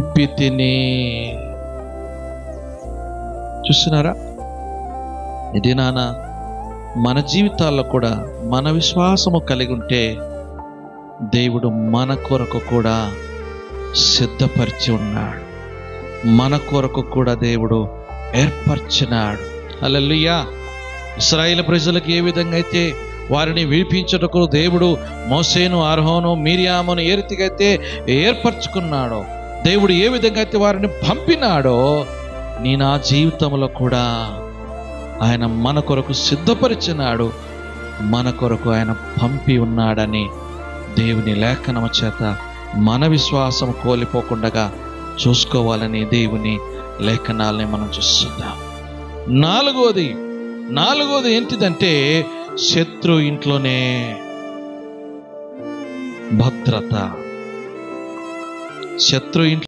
పంపితిని. చూస్తున్నారా? ఇది నాన్న మన జీవితాల్లో కూడా మన విశ్వాసము కలిగి ఉంటే దేవుడు మన కొరకు కూడా సిద్ధపరిచి ఉన్నాడు. మన కొరకు కూడా దేవుడు ఏర్పరిచినాడు. హల్లెలూయా. ఇశ్రాయేలు ప్రజలకు ఏ విధంగా అయితే వారిని విడిపించుటకు దేవుడు మోసేను, అహరోను, మిర్యామును ఏ రీతిగా అయితే ఏర్పరచుకున్నాడో, దేవుడు ఏ విధంగా అయితే వారిని పంపినాడో, నీ నా జీవితంలో కూడా ఆయన మన కొరకు సిద్ధపరిచినాడు, మన కొరకు ఆయన పంపి ఉన్నాడని దేవుని లేఖనము చేత మన విశ్వాసం కోల్పోకుండా చూసుకోవాలని దేవుని లేఖనాలని మనం చూస్తున్నాం. నాలుగోది ఏంటిదంటే శత్రు ఇంట్లోనే భద్రత. శత్రు ఇంట్లో